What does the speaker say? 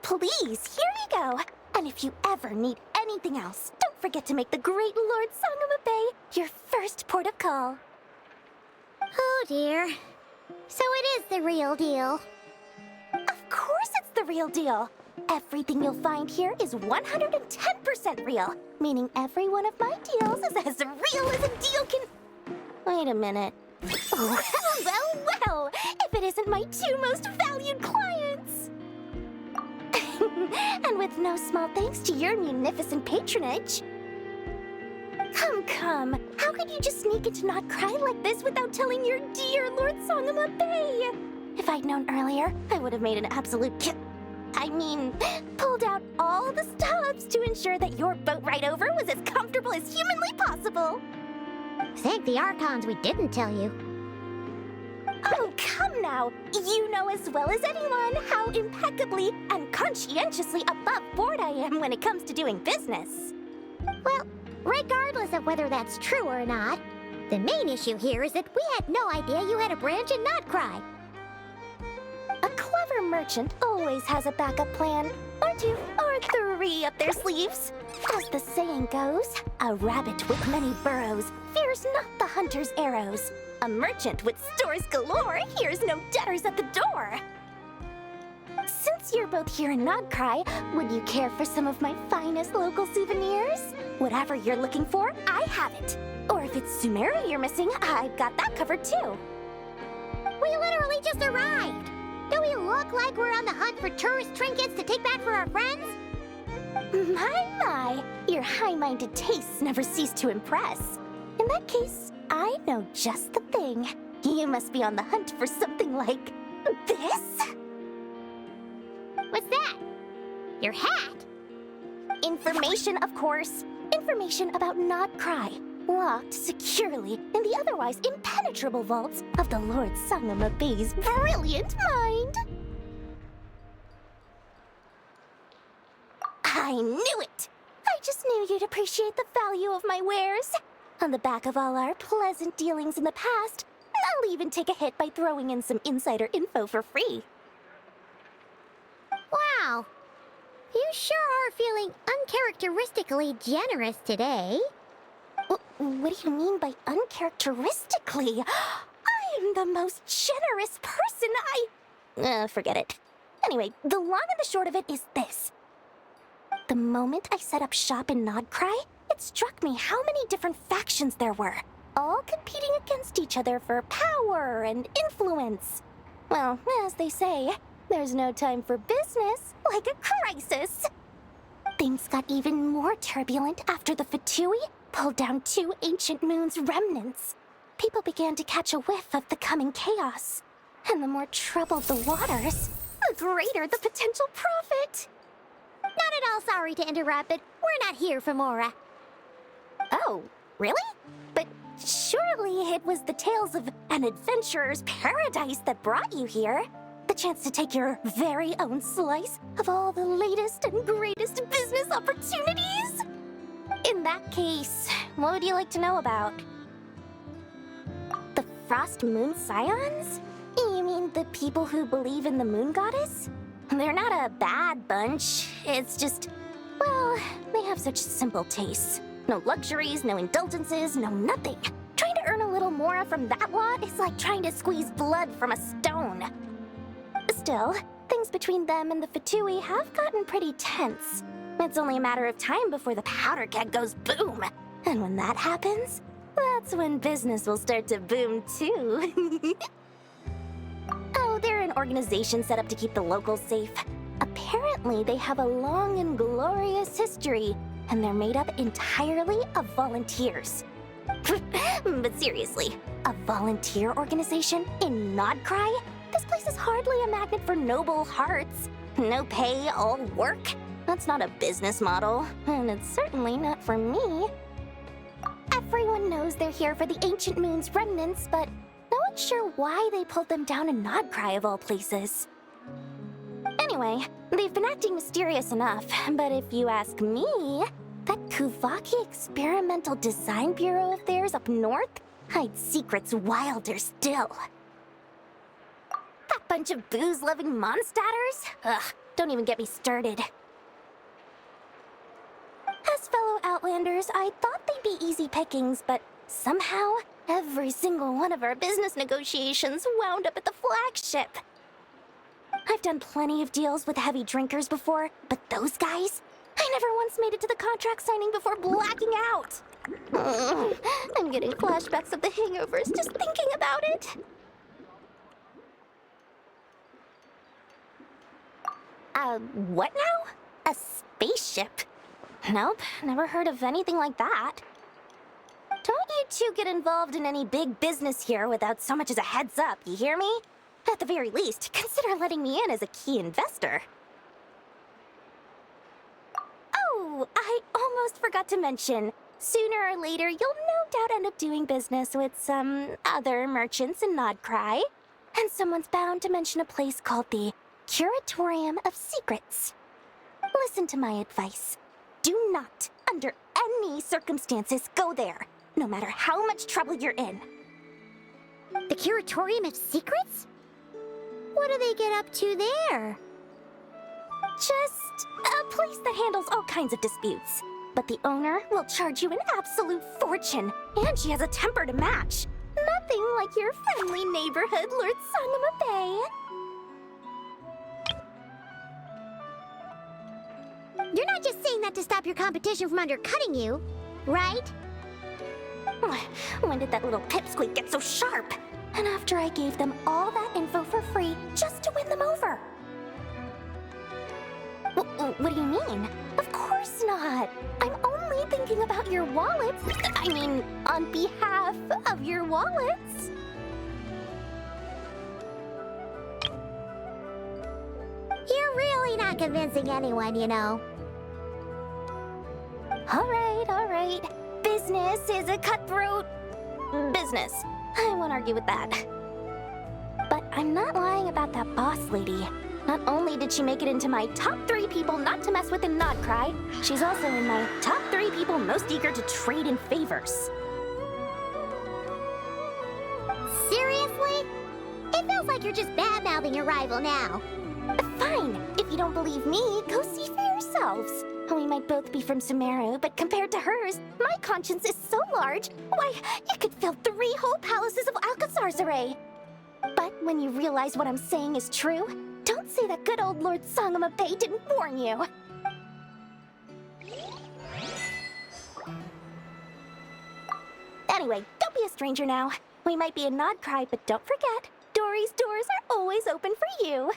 Please, here you go. And if you ever need anything else, don't forget to make the great Lord Sangama Bay your first port of call. Oh dear. So it is the real deal. Of course it's the real deal. Everything you'll find here is 110% real, meaning every one of my deals is as real as a deal can... Wait a minute. Well, if it isn't my two most valued clients! And with no small thanks to your munificent patronage. Come, how could you just sneak into Nod-Krai like this without telling your dear Lord Sangama Bay? If I'd known earlier, I would have made an absolute pulled out all the stops to ensure that your boat ride over was as comfortable as humanly possible. Thank the Archons we didn't tell you. Oh, come now! You know as well as anyone how impeccably and conscientiously above board I am when it comes to doing business. Well, regardless of whether that's true or not, the main issue here is that we had no idea you had a branch in Nod-Krai. A clever merchant always has a backup plan, or two, or three up their sleeves. As the saying goes, a rabbit with many burrows fears not the hunter's arrows. A merchant with stores galore hears no debtors at the door. Since you're both here in Nod-Krai, would you care for some of my finest local souvenirs? Whatever you're looking for, I have it. Or if it's Sumeru you're missing, I've got that covered too. We literally just arrived. Do we look like we're on the hunt for tourist trinkets to take back for our friends? My, your high-minded tastes never cease to impress. In that case, I know just the thing. You must be on the hunt for something like this? What's that? Your hat? Information, of course. Information about Nod-Krai, locked securely in the otherwise impenetrable vaults of the Lord Sangama Bay's brilliant mind. I knew it! I just knew you'd appreciate the value of my wares. On the back of all our pleasant dealings in the past, I'll even take a hit by throwing in some insider info for free. Wow. You sure are feeling uncharacteristically generous today. What do you mean by uncharacteristically? I'm the most generous person forget it. Anyway, the long and the short of it is this. The moment I set up shop in Nod-Krai, it struck me how many different factions there were, all competing against each other for power and influence. Well, as they say, there's no time for business like a crisis. Things got even more turbulent after the Fatui pulled down two ancient moon's remnants. People began to catch a whiff of the coming chaos. And the more troubled the waters, the greater the potential profit. Not at all sorry to interrupt, but we're not here for Mora. Oh, really? But surely it was the tales of an adventurer's paradise that brought you here. The chance to take your very own slice of all the latest and greatest business opportunities? In that case, what would you like to know about? The Frost Moon Scions? You mean the people who believe in the moon goddess? They're not a bad bunch. It's just, well, they have such simple tastes. No luxuries, no indulgences, no nothing. Trying to earn a little more from that lot is like trying to squeeze blood from a stone. Still, things between them and the Fatui have gotten pretty tense. It's only a matter of time before the powder keg goes boom. And when that happens, that's when business will start to boom too. Oh, they're an organization set up to keep the locals safe. Apparently, they have a long and glorious history, and they're made up entirely of volunteers. But seriously, a volunteer organization in Nod-Krai? This place is hardly a magnet for noble hearts. No pay, all work. That's not a business model, and it's certainly not for me. Everyone knows they're here for the Ancient Moon's remnants, but no one's sure why they pulled them down in Nod-Krai of all places. Anyway, they've been acting mysterious enough, but if you ask me, that Kuvaki Experimental Design Bureau of theirs up north hides secrets wilder still. That bunch of booze-loving monstatters? Ugh, don't even get me started. As fellow Outlanders, I thought they'd be easy pickings, but somehow, every single one of our business negotiations wound up at the flagship. I've done plenty of deals with heavy drinkers before, but those guys? I never once made it to the contract signing before blacking out. I'm getting flashbacks of the hangovers just thinking about it. What now? A spaceship? Nope, never heard of anything like that. Don't you two get involved in any big business here without so much as a heads up, you hear me? At the very least, consider letting me in as a key investor. Oh, I almost forgot to mention. Sooner or later, you'll no doubt end up doing business with some other merchants in Nod-Krai. And someone's bound to mention a place called the Curatorium of Secrets. Listen to my advice. Do not, under any circumstances, go there, no matter how much trouble you're in. The Curatorium of Secrets? What do they get up to there? Just a place that handles all kinds of disputes. But the owner will charge you an absolute fortune, and she has a temper to match. Nothing like your friendly neighborhood, Lord Sangama Bay. You're not just saying that to stop your competition from undercutting you, right? When did that little pipsqueak get so sharp? And after I gave them all that info for free just to win them over. What do you mean? Of course not. I'm only thinking about your wallets. I mean, on behalf of your wallets. You're really not convincing anyone, you know. All right. Business is a cutthroat business. I won't argue with that. But I'm not lying about that boss lady. Not only did she make it into my top 3 people not to mess with in Nod-Krai, she's also in my top 3 people most eager to trade in favors. Seriously? It feels like you're just bad-mouthing your rival now. Fine. If you don't believe me, go see for yourselves. We might both be from Sumeru, but compared to hers, my conscience is so large, why, you could fill 3 whole palaces of Alcazar's array. But when you realize what I'm saying is true, don't say that good old Lord Sangama Bay didn't warn you. Anyway, don't be a stranger now. We might be in Nod-Krai, but don't forget, Dori's doors are always open for you.